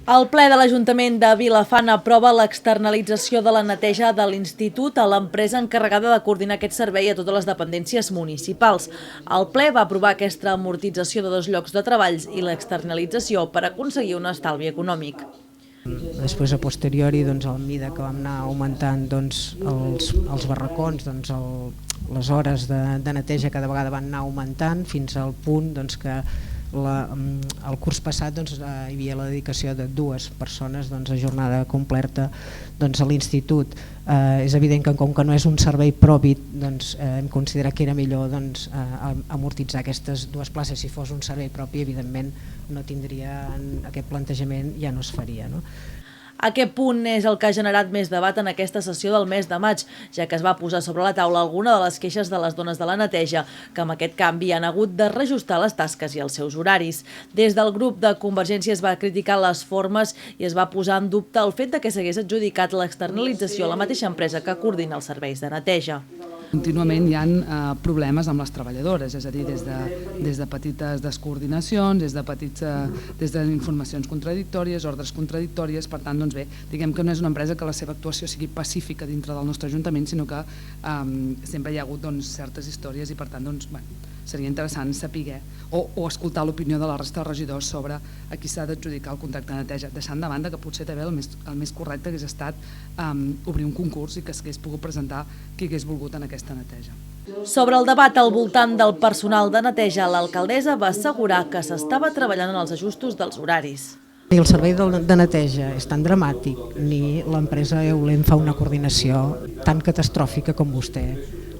El ple de l'Ajuntament de Vilafant aprova l'externalització de la neteja de l'Institut a l'empresa encarregada de coordinar aquest servei a totes les dependències municipals. El ple va aprovar aquesta amortització de 2 llocs de treballs i l'externalització per aconseguir un estalvi econòmic. Després, a posteriori, a mesura que vam anar augmentant els barracons, les hores de neteja cada vegada van anar augmentant fins al punt que el curs passat hi havia la dedicació de 2 persones a jornada completa a l'institut. És evident que com que no és un servei propi, hem considerat que era millor amortitzar aquestes 2 places. Si fos un servei propi, evidentment no tindria aquest plantejament, ja no es faria. Aquest punt és el que ha generat més debat en aquesta sessió del mes de maig, ja que es va posar sobre la taula alguna de les queixes de les dones de la neteja, que amb aquest canvi han hagut de reajustar les tasques i els seus horaris. Des del grup de Convergència es va criticar les formes i es va posar en dubte el fet que s'hagués adjudicat l'externalització a la mateixa empresa que coordina els serveis de neteja. Contínuament hi ha problemes amb les treballadores, és a dir, des de petites descoordinacions, des d'informacions contradictòries, ordres contradictòries. Per tant, diguem que no és una empresa que la seva actuació sigui pacífica dintre del nostre Ajuntament, sinó que sempre hi ha hagut certes històries i per tant seria interessant saber o escoltar l'opinió de la resta de regidors sobre a qui s'ha d'adjudicar el contracte de neteja, deixant de banda que potser també el més correcte hagués estat obrir un concurs i que s'hagués pogut presentar qui hagués volgut en aquesta neteja. Sobre el debat al voltant del personal de neteja, l'alcaldessa va assegurar que s'estava treballant en els ajustos dels horaris. Ni el servei de neteja és tan dramàtic, ni l'empresa Eulem fa una coordinació tan catastròfica com vostè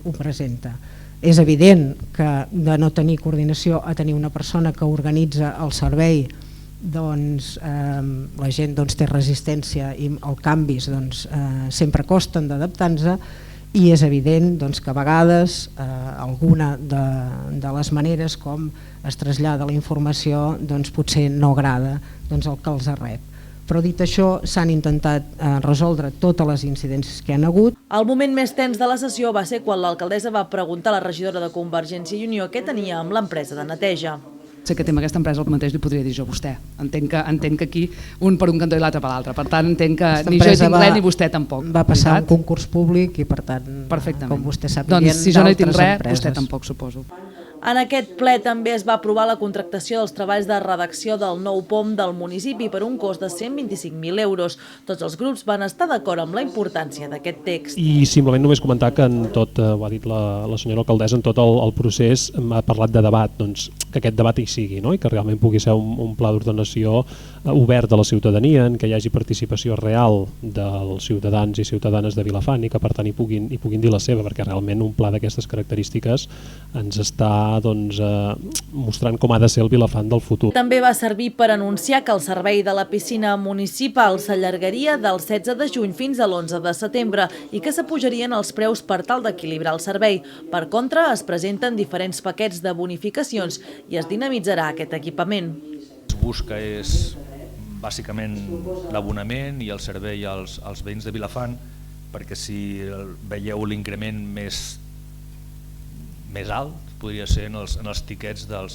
ho presenta. És evident que de no tenir coordinació a tenir una persona que organitza el servei, la gent té resistència i els canvis sempre costen d'adaptar-se, i és evident que a vegades alguna de les maneres com es trasllada la informació potser no agrada el que els rep. Però dit això, s'han intentat resoldre totes les incidències que hi ha hagut. El moment més tens de la sessió va ser quan l'alcaldessa va preguntar a la regidora de Convergència i Unió què tenia amb l'empresa de neteja. Sé que té amb aquesta empresa el mateix li podria dir jo a vostè. Entenc que aquí un per un cantó i l'altre per l'altre. Per tant, entenc que ni jo hi tinc res ni vostè tampoc. Va passar un concurs públic i per tant, com vostè sap, doncs si jo no hi tinc res, vostè tampoc, suposo. En aquest ple també es va aprovar la contractació dels treballs de redacció del nou POM del municipi per un cost de 125.000 euros. Tots els grups van estar d'acord amb la importància d'aquest text. I simplement només comentar que en tot, ho ha dit la senyora alcaldessa, en tot el procés ha parlat de debat, que aquest debat hi sigui, i que realment pugui ser un pla d'ordenació obert a la ciutadania, en què hi hagi participació real dels ciutadans i ciutadanes de Vilafant i que per tant hi puguin dir la seva, perquè realment un pla d'aquestes característiques ens està mostrant com ha de ser el Vilafant del futur. També va servir per anunciar que el servei de la piscina municipal s'allargaria del 16 de juny fins a l'11 de setembre i que s'apujarien els preus per tal d'equilibrar el servei. Per contra, es presenten diferents paquets de bonificacions i es dinamitzarà aquest equipament. El que es busca és bàsicament l'abonament i el servei als veïns de Vilafant, perquè si veieu l'increment més alt podria ser en els tiquets del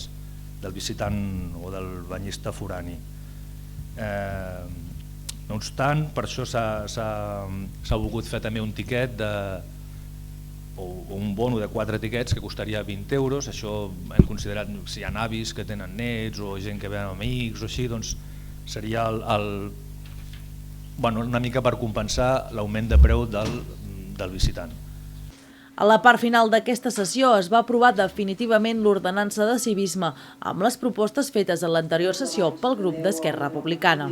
visitant o del banyista forani. No obstant, per això s'ha volgut fer també un tiquet o un bono de 4 tiquets que costaria 20 euros. Això hem considerat, si hi ha avis que tenen nets o gent que ve amb amics o així, doncs seria una mica per compensar l'augment de preu del visitant. A la part final d'aquesta sessió es va aprovar definitivament l'ordenança de civisme amb les propostes fetes en l'anterior sessió pel grup d'Esquerra Republicana.